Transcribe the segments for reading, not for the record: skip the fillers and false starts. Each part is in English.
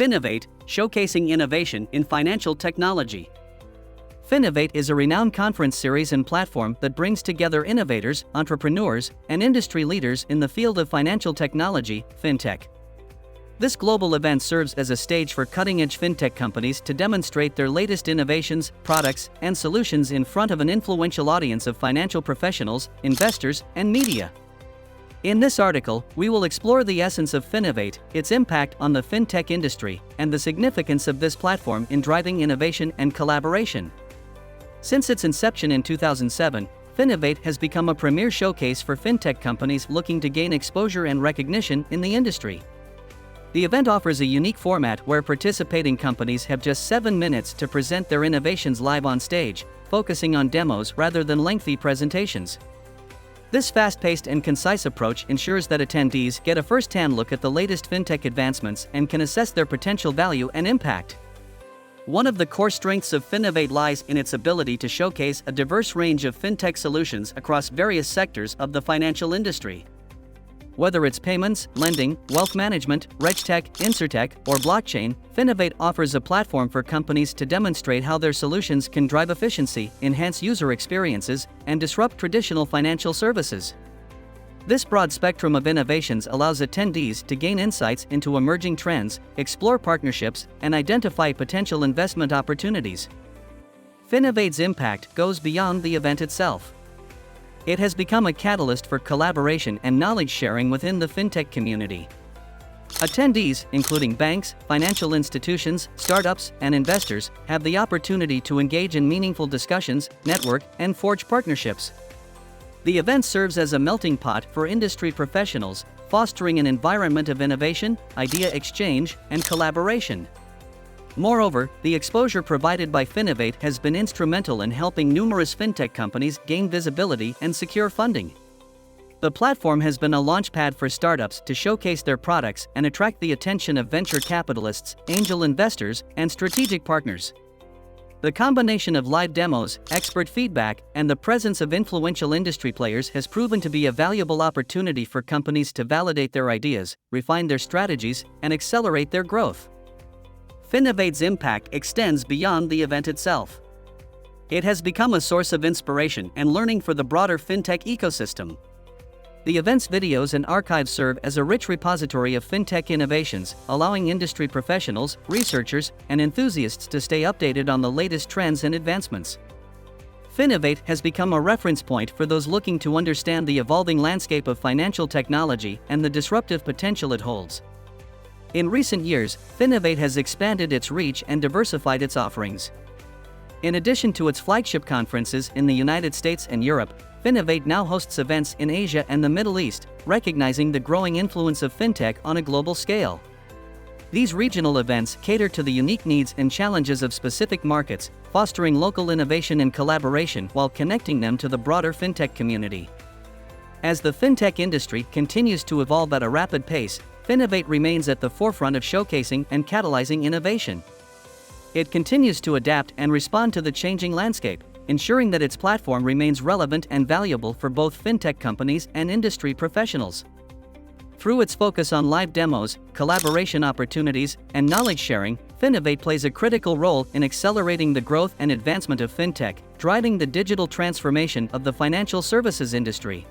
Finovate, showcasing innovation in financial technology. Finovate is a renowned conference series and platform that brings together innovators, entrepreneurs, and industry leaders in the field of financial technology, Fintech. This global event serves as a stage for cutting-edge fintech companies to demonstrate their latest innovations, products, and solutions in front of an influential audience of financial professionals, investors, and media. In this article, we will explore the essence of Finovate, its impact on the fintech industry, and the significance of this platform in driving innovation and collaboration. Since its inception in 2007, Finovate has become a premier showcase for fintech companies looking to gain exposure and recognition in the industry. The event offers a unique format where participating companies have just 7 minutes to present their innovations live on stage, focusing on demos rather than lengthy presentations. This fast-paced and concise approach ensures that attendees get a first-hand look at the latest fintech advancements and can assess their potential value and impact. One of the core strengths of Finovate lies in its ability to showcase a diverse range of fintech solutions across various sectors of the financial industry. Whether it's payments, lending, wealth management, RegTech, InsurTech, or blockchain, Finovate offers a platform for companies to demonstrate how their solutions can drive efficiency, enhance user experiences, and disrupt traditional financial services. This broad spectrum of innovations allows attendees to gain insights into emerging trends, explore partnerships, and identify potential investment opportunities. Finovate's impact goes beyond the event itself. It has become a catalyst for collaboration and knowledge sharing within the fintech community. Attendees, including banks, financial institutions, startups, and investors, have the opportunity to engage in meaningful discussions, network, and forge partnerships. The event serves as a melting pot for industry professionals, fostering an environment of innovation, idea exchange, and collaboration. Moreover, the exposure provided by Finovate has been instrumental in helping numerous fintech companies gain visibility and secure funding. The platform has been a launchpad for startups to showcase their products and attract the attention of venture capitalists, angel investors, and strategic partners. The combination of live demos, expert feedback, and the presence of influential industry players has proven to be a valuable opportunity for companies to validate their ideas, refine their strategies, and accelerate their growth. Finovate's impact extends beyond the event itself. It has become a source of inspiration and learning for the broader fintech ecosystem. The event's videos and archives serve as a rich repository of fintech innovations, allowing industry professionals, researchers, and enthusiasts to stay updated on the latest trends and advancements. Finovate has become a reference point for those looking to understand the evolving landscape of financial technology and the disruptive potential it holds. In recent years, Finovate has expanded its reach and diversified its offerings. In addition to its flagship conferences in the United States and Europe, Finovate now hosts events in Asia and the Middle East, recognizing the growing influence of fintech on a global scale. These regional events cater to the unique needs and challenges of specific markets, fostering local innovation and collaboration while connecting them to the broader fintech community. As the fintech industry continues to evolve at a rapid pace, Finovate remains at the forefront of showcasing and catalyzing innovation. It continues to adapt and respond to the changing landscape, ensuring that its platform remains relevant and valuable for both fintech companies and industry professionals. Through its focus on live demos, collaboration opportunities, and knowledge sharing, Finovate plays a critical role in accelerating the growth and advancement of fintech, driving the digital transformation of the financial services industry.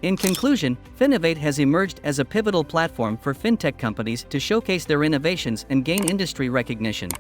In conclusion, Finovate has emerged as a pivotal platform for fintech companies to showcase their innovations and gain industry recognition.